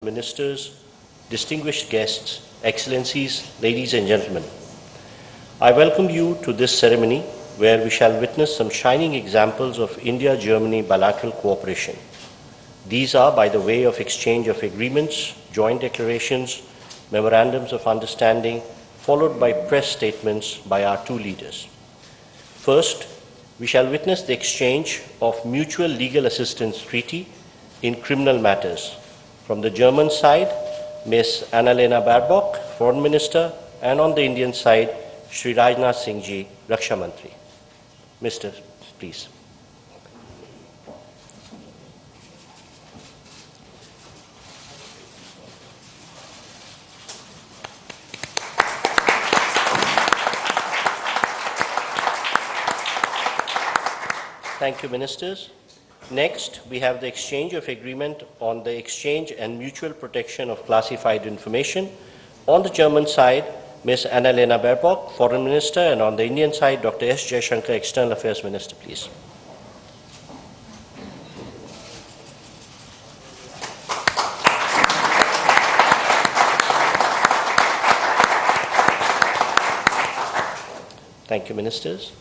Ministers, distinguished guests, Excellencies, ladies and gentlemen. I welcome you to this ceremony where we shall witness some shining examples of India-Germany bilateral cooperation. These are by the way of exchange of agreements, joint declarations, memorandums of understanding, followed by press statements by our two leaders. First, we shall witness the exchange of mutual legal assistance treaty in criminal matters. From the German side, Ms. Annalena Baerbock, Foreign Minister, and on the Indian side, Shri Rajnath Singh Ji, Raksha Mantri. Mr. Please. Thank you, Ministers. Next, we have the exchange of agreement on the exchange and mutual protection of classified information. On the German side, Ms. Annalena Baerbock, Foreign Minister, and on the Indian side, Dr. S. Jaishankar, External Affairs Minister, please. Thank you, Ministers.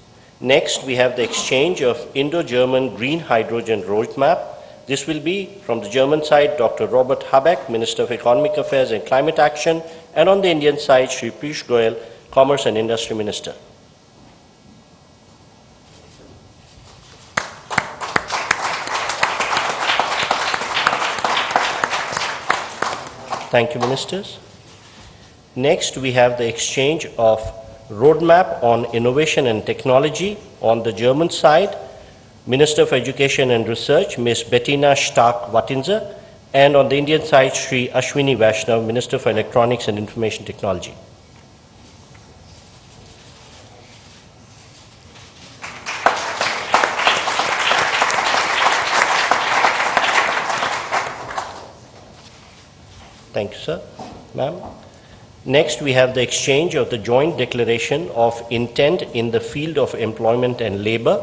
Next, we have the exchange of Indo-German Green Hydrogen Roadmap. This will be from the German side, Dr. Robert Habeck, Minister of Economic Affairs and Climate Action, and on the Indian side, Shri Piyush Goyal, Commerce and Industry Minister. Thank you, Ministers. Next, we have the exchange of Roadmap on Innovation and Technology. On the German side, Minister of Education and Research, Ms. Bettina Stark-Wattinger, and on the Indian side, Shri Ashwini Vaishnav, Minister for Electronics and Information Technology. Thank you, sir. Ma'am. Next, we have the exchange of the joint declaration of intent in the field of employment and labor.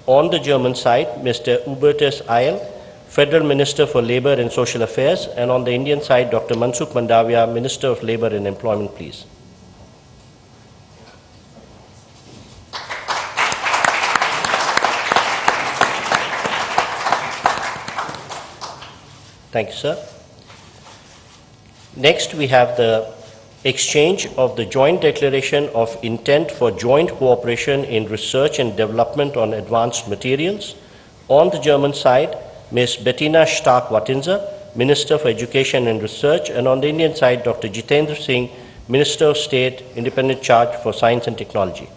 On the German side, Mr. Hubertus Eil, Federal Minister for Labor and Social Affairs, and on the Indian side, Dr. Mansukh Mandavia, Minister of Labor and Employment, please. Thank you, sir. Next, we have the exchange of the joint declaration of intent for joint cooperation in research and development on advanced materials. On the German side, Ms. Bettina Stark-Wattinger, Minister for Education and Research, and on the Indian side, Dr. Jitendra Singh, Minister of State, Independent Charge for Science and Technology.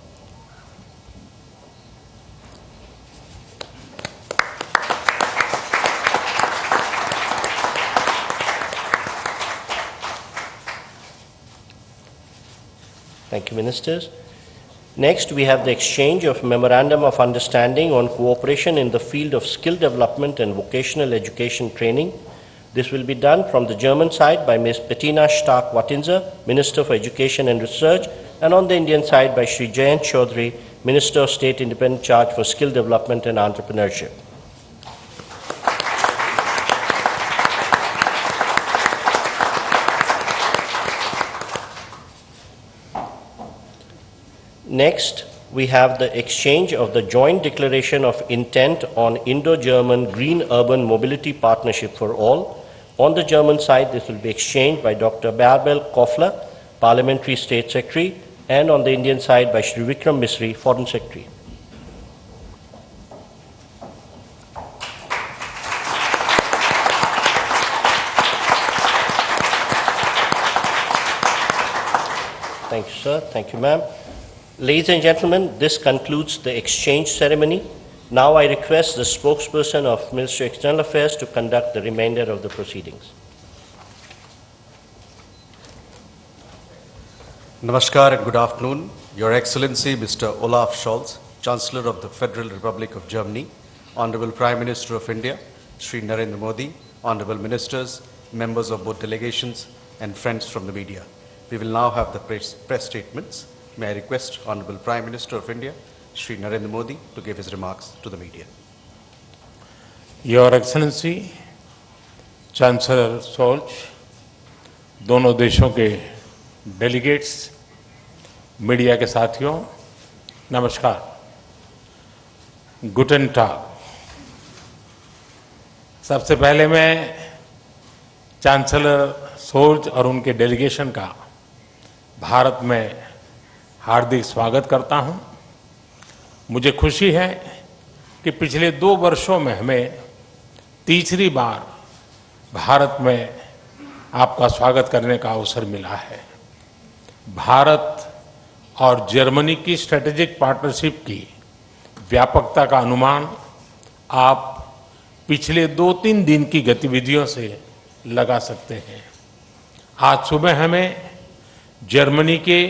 Thank you, Ministers. Next, we have the exchange of Memorandum of Understanding on cooperation in the field of skill development and vocational education training. This will be done from the German side by Ms. Bettina Stark-Wattinger, Minister for Education and Research, and on the Indian side by Shri Jayant Chaudhary, Minister of State, Independent Charge for Skill Development and Entrepreneurship. Next, we have the exchange of the joint declaration of intent on Indo-German Green Urban Mobility Partnership for All. On the German side, this will be exchanged by Dr. Bärbel Koffler, Parliamentary State Secretary, and on the Indian side by Shri Vikram Misri, Foreign Secretary. Thank you, sir. Thank you, ma'am. Ladies and gentlemen, this concludes the exchange ceremony. Now I request the spokesperson of Ministry of External Affairs to conduct the remainder of the proceedings. Namaskar and good afternoon. Your Excellency, Mr. Olaf Scholz, Chancellor of the Federal Republic of Germany, Honorable Prime Minister of India, Shri Narendra Modi, Honorable Ministers, members of both delegations, and friends from the media. We will now have the press statements. May I request Honorable Prime Minister of India, Shri Narendra Modi, to give his remarks to the media. Your Excellency, Chancellor Scholz, दोनों देशों के delegates, media के साथियों, नमस्कार। गुटेन टाग। सबसे पहले मैं chancellor Scholz और उनके डेलीगेशन का भारत में हार्दिक स्वागत करता हूं। मुझे खुशी है कि पिछले 2 वर्षों में हमें तीसरी बार भारत में आपका स्वागत करने का अवसर मिला है। भारत और जर्मनी की स्ट्रेटेजिक पार्टनरशिप की व्यापकता का अनुमान आप पिछले 2-3 दिन की गतिविधियों से लगा सकते हैं। आज सुबह हमें जर्मनी के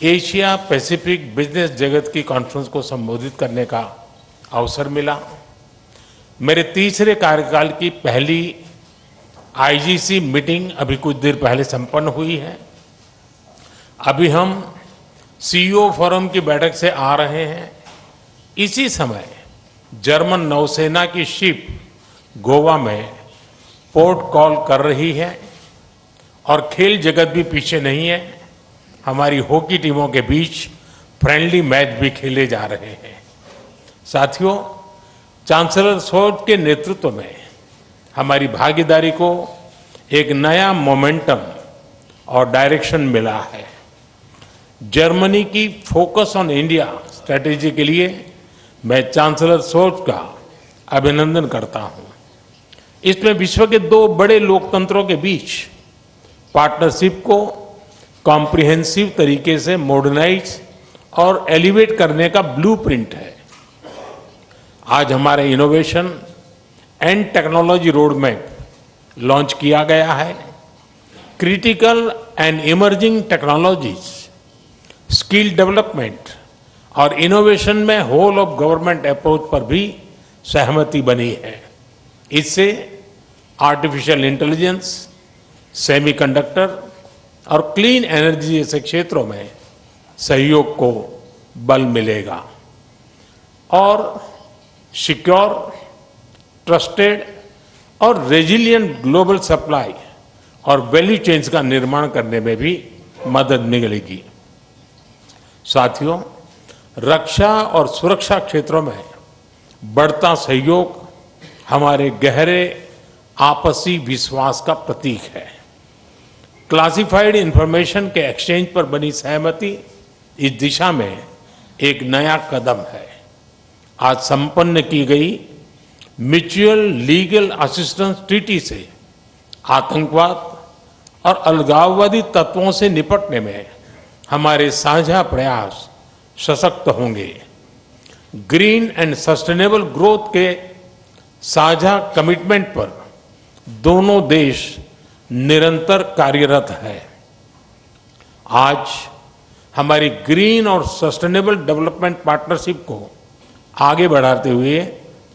एशिया पैसिफिक बिजनेस जगत की कॉन्फ्रेंस को संबोधित करने का अवसर मिला। मेरे तीसरे कार्यकाल की पहली आईजीसी मीटिंग अभी कुछ देर पहले संपन्न हुई है। अभी हम सीईओ फोरम की बैठक से आ रहे हैं। इसी समय जर्मन नौसेना की शिप गोवा में पोर्ट कॉल कर रही है और खेल जगत भी पीछे नहीं है। हमारी हॉकी टीमों के बीच फ्रेंडली मैच भी खेले जा रहे हैं। साथियों, चांसलर स्कोल्ज के नेतृत्व में हमारी भागीदारी को एक नया मोमेंटम और डायरेक्शन मिला है। जर्मनी की फोकस ऑन इंडिया स्ट्रैटेजी के लिए मैं चांसलर स्कोल्ज का अभिनंदन करता हूं। इसमें विश्व के 2 बड़े लोकतंत्रों के बीच पार्टनरशिप को कॉम्प्रिहेंसिव तरीके से मॉडर्नाइज और एलिवेट करने का ब्लूप्रिंट है। आज हमारे innovation and technology road map launch किया गया है। Critical and emerging technologies, skill development और इनोवेशन में होल ऑफ गवर्नमेंट अप्रोच पर भी सहमति बनी है। इससे आर्टिफिशियल इंटेलिजेंस, सेमीकंडक्टर और क्लीन एनर्जी जैसे क्षेत्रों में सहयोग को बल मिलेगा और सिक्योर, ट्रस्टेड और रेजिलिएंट ग्लोबल सप्लाई और वैल्यू चेन्स का निर्माण करने में भी मदद मिलेगी। साथियों, रक्षा और सुरक्षा क्षेत्रों में बढ़ता सहयोग हमारे गहरे आपसी विश्वास का प्रतीक है। क्लासिफाइड इंफॉर्मेशन के एक्सचेंज पर बनी सहमति इस दिशा में एक नया कदम है। आज संपन्न की गई म्यूचुअल लीगल असिस्टेंस ट्रीटी से आतंकवाद और अलगाववादी तत्वों से निपटने में हमारे साझा प्रयास सशक्त होंगे। ग्रीन एंड सस्टेनेबल ग्रोथ के साझा कमिटमेंट पर दोनों देश निरंतर कार्यरत है। आज हमारी ग्रीन और सस्टेनेबल डेवलपमेंट पार्टनरशिप को आगे बढ़ाते हुए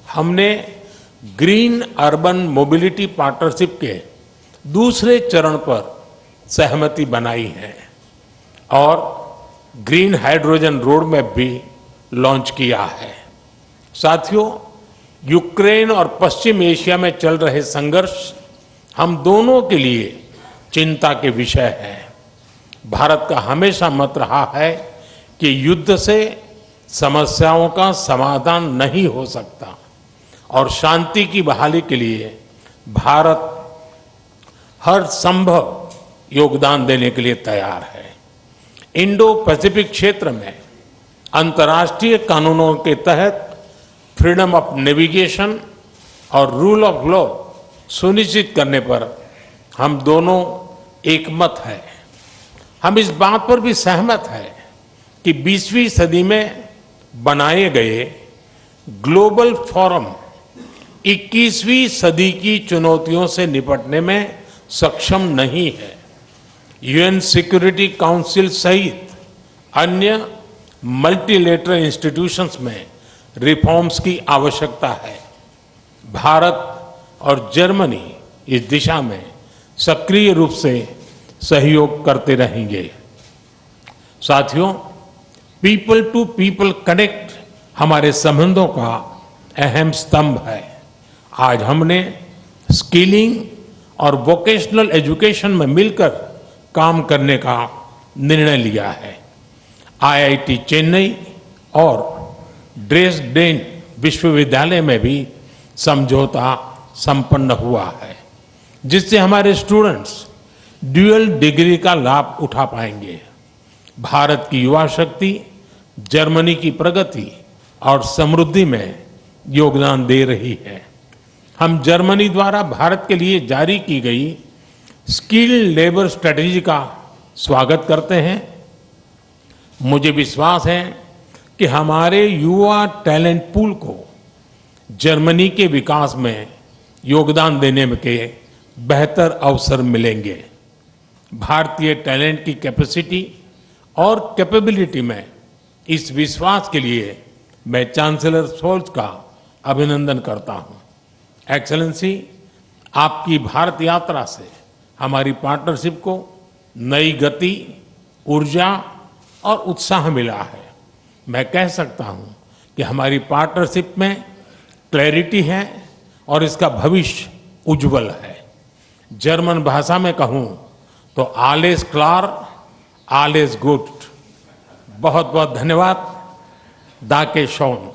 हमने ग्रीन अर्बन मोबिलिटी पार्टनरशिप के दूसरे चरण पर सहमति बनाई है और ग्रीन हाइड्रोजन रोड मैप भी लॉन्च किया है। साथियों, यूक्रेन और पश्चिम एशिया में चल रहे संघर्ष हम दोनों के लिए चिंता के विषय है। भारत का हमेशा मत रहा है कि युद्ध से समस्याओं का समाधान नहीं हो सकता और शांति की बहाली के लिए भारत हर संभव योगदान देने के लिए तैयार है। इंडो पैसिफिक क्षेत्र में अंतर्राष्ट्रीय कानूनों के तहत फ्रीडम ऑफ नेविगेशन और रूल ऑफ लॉ सुनिश्चित करने पर हम दोनों एकमत हैं। हम इस बात पर भी सहमत हैं कि 20वीं सदी में बनाए गए ग्लोबल फोरम 21वीं सदी की चुनौतियों से निपटने में सक्षम नहीं है। यूएन सिक्योरिटी काउंसिल सहित अन्य मल्टीलेटरल इंस्टीट्यूशंस में रिफॉर्म्स की आवश्यकता है। भारत और जर्मनी इस दिशा में सक्रिय रूप से सहयोग करते रहेंगे। साथियों, पीपल टू पीपल कनेक्ट हमारे संबंधों का अहम स्तंभ है। आज हमने स्किलिंग और वोकेशनल एजुकेशन में मिलकर काम करने का निर्णय लिया है। आईआईटी चेन्नई और ड्रेसडेन विश्वविद्यालय में भी समझौता संपन्न हुआ है, जिससे हमारे स्टूडेंट्स ड्यूअल डिग्री का लाभ उठा पाएंगे। भारत की युवा शक्ति जर्मनी की प्रगति और समृद्धि में योगदान दे रही है। हम जर्मनी द्वारा भारत के लिए जारी की गई स्किल्ड लेबर स्ट्रेटजी का स्वागत करते हैं। मुझे विश्वास है कि हमारे युवा टैलेंट पूल को जर्मनी के विकास में योगदान देने के बेहतर अवसर मिलेंगे। भारतीय टैलेंट की कैपेसिटी और कैपेबिलिटी में इस विश्वास के लिए मैं चांसलर स्कोल्ज का अभिनंदन करता हूं। एक्सेलेंसी, आपकी भारत यात्रा से हमारी पार्टनरशिप को नई गति, ऊर्जा और उत्साह मिला है। मैं कह सकता हूं कि हमारी पार्टनरशिप में क्लैरिटी है और इसका भविष्य उज्जवल है। जर्मन भाषा में कहूं तो आलेस क्लार, आलेस गुड। बहुत बहुत धन्यवाद। दाके shown.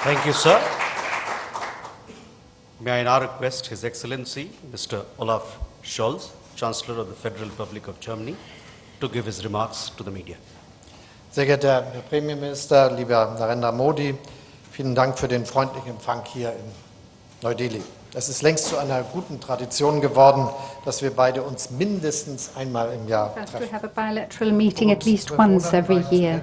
Thank you, sir. May I now request His Excellency, Mr. Olaf Scholz, Chancellor of the Federal Republic of Germany, to give his remarks to the media. Sehr geehrter Herr Premierminister, lieber Narendra Modi, vielen Dank für den freundlichen Empfang hier in Neu-Delhi. Es ist längst zu einer guten Tradition geworden, dass wir beide uns mindestens einmal im Jahr treffen. To have a bilateral meeting at least once every year.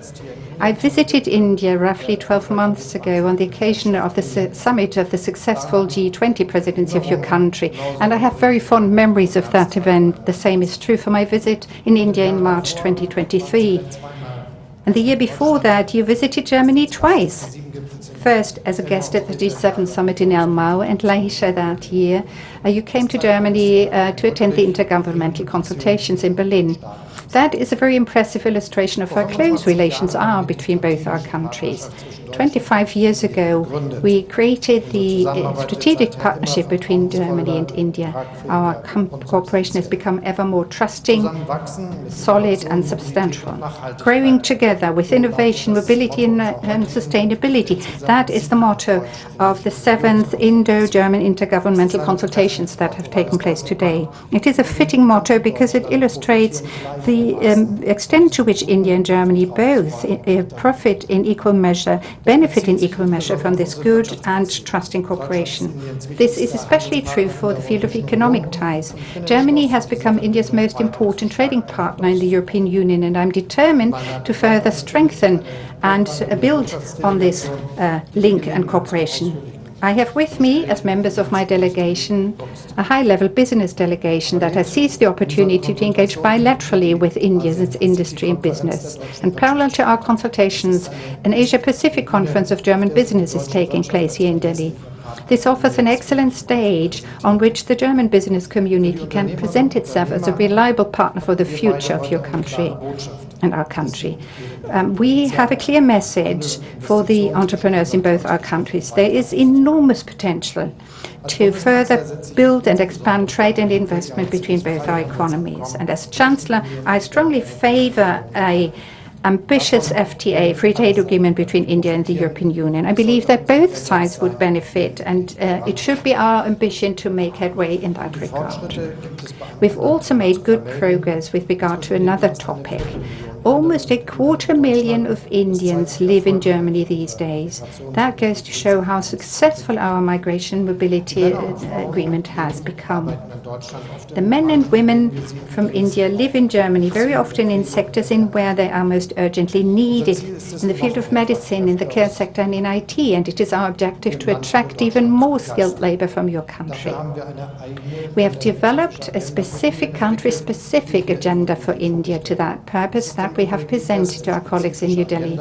I visited India roughly 12 months ago on the occasion of the summit of the successful G20 presidency of your country, and I have very fond memories of that event. The same is true for my visit in India in March 2023. And the year before that, you visited Germany twice. First as a guest at the G7 summit in Elmau, and later that year you came to Germany to attend the intergovernmental consultations in Berlin. That is a very impressive illustration of how close relations are between both our countries. 25 years ago, we created the strategic partnership between Germany and India. Our cooperation has become ever more trusting, solid and substantial. Growing together with innovation, mobility and sustainability. That is the motto of the 7th Indo-German intergovernmental consultations that have taken place today. It is a fitting motto because it illustrates the extent to which India and Germany both profit in equal measure, benefit in equal measure from this good and trusting cooperation. This is especially true for the field of economic ties. Germany has become India's most important trading partner in the European Union, and I'm determined to further strengthen and build on this link and cooperation. I have with me, as members of my delegation, a high-level business delegation that has seized the opportunity to engage bilaterally with India, its industry and business. And parallel to our consultations, an Asia-Pacific conference of German business is taking place here in Delhi. This offers an excellent stage on which the German business community can present itself as a reliable partner for the future of your country and our country. We have a clear message for the entrepreneurs in both our countries. There is enormous potential to further build and expand trade and investment between both our economies. And as Chancellor, I strongly favor an ambitious FTA, free trade agreement between India and the European Union. I believe that both sides would benefit, and it should be our ambition to make headway in that regard. We've also made good progress with regard to another topic. Almost 250,000 of Indians live in Germany these days. That goes to show how successful our migration mobility agreement has become. The men and women from India live in Germany very often in sectors in where they are most urgently needed, in the field of medicine, in the care sector and in IT, and it is our objective to attract even more skilled labor from your country. We have developed a specific country-specific agenda for India to that purpose that we have presented to our colleagues in New Delhi.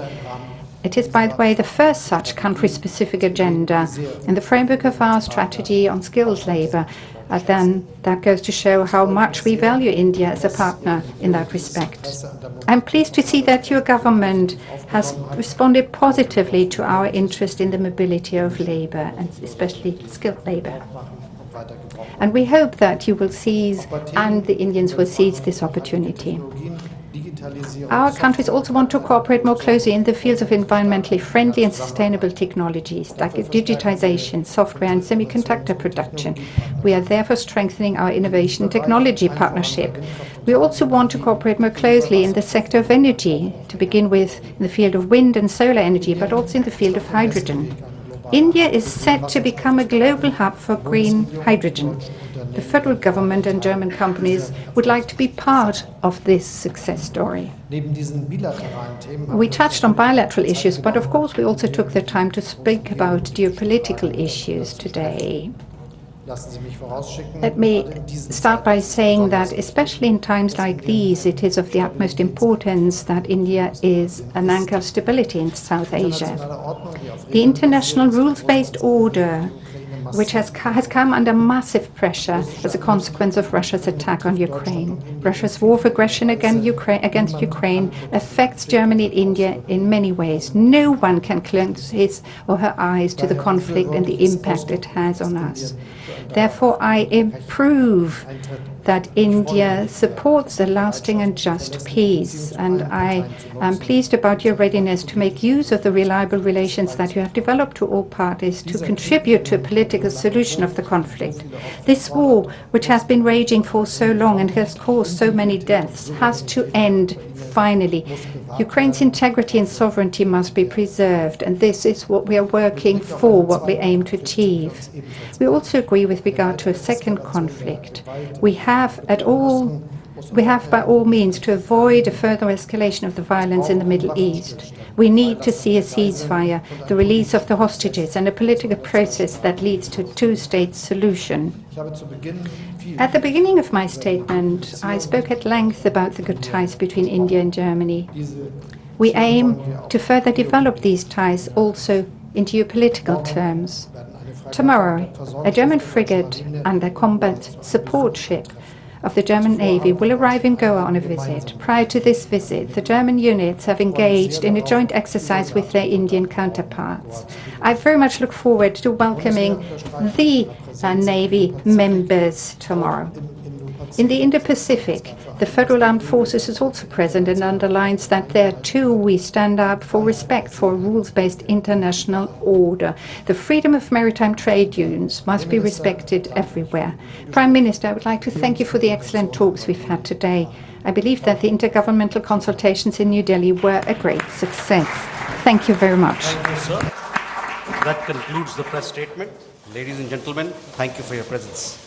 It is, by the way, the first such country-specific agenda in the framework of our strategy on skilled labor, then that goes to show how much we value India as a partner in that respect. I'm pleased to see that your government has responded positively to our interest in the mobility of labor, and especially skilled labor. And we hope that you will seize, and the Indians will seize this opportunity. Our countries also want to cooperate more closely in the fields of environmentally friendly and sustainable technologies, like digitization, software, and semiconductor production. We are therefore strengthening our innovation and technology partnership. We also want to cooperate more closely in the sector of energy, to begin with in the field of wind and solar energy, but also in the field of hydrogen. India is set to become a global hub for green hydrogen. The federal government and German companies would like to be part of this success story. We touched on bilateral issues, but of course we also took the time to speak about geopolitical issues today. Let me start by saying that, especially in times like these, it is of the utmost importance that India is an anchor of stability in South Asia. The international rules-based order, which has come under massive pressure as a consequence of Russia's attack on Ukraine. Russia's war of aggression against Ukraine affects Germany and India in many ways. No one can close his or her eyes to the conflict and the impact it has on us. Therefore, I approve that India supports a lasting and just peace, and I am pleased about your readiness to make use of the reliable relations that you have developed to all parties to contribute to a political solution of the conflict. This war, which has been raging for so long and has caused so many deaths, has to end finally. Ukraine's integrity and sovereignty must be preserved, and this is what we are working for, what we aim to achieve. We also agree with regard to a second conflict. We have by all means to avoid a further escalation of the violence in the Middle East. We need to see a ceasefire, the release of the hostages, and a political process that leads to a two-state solution. At the beginning of my statement, I spoke at length about the good ties between India and Germany. We aim to further develop these ties also in geopolitical terms. Tomorrow, a German frigate and a combat support ship of the German Navy will arrive in Goa on a visit. Prior to this visit, the German units have engaged in a joint exercise with their Indian counterparts. I very much look forward to welcoming the Navy members tomorrow. In the Indo-Pacific, the Federal Armed Forces is also present and underlines that there too we stand up for respect for a rules-based international order. The freedom of maritime trade unions must be respected everywhere. Prime Minister, I would like to thank you for the excellent talks we've had today. I believe that the intergovernmental consultations in New Delhi were a great success. Thank you very much. Thank you, sir. That concludes the press statement. Ladies and gentlemen, thank you for your presence.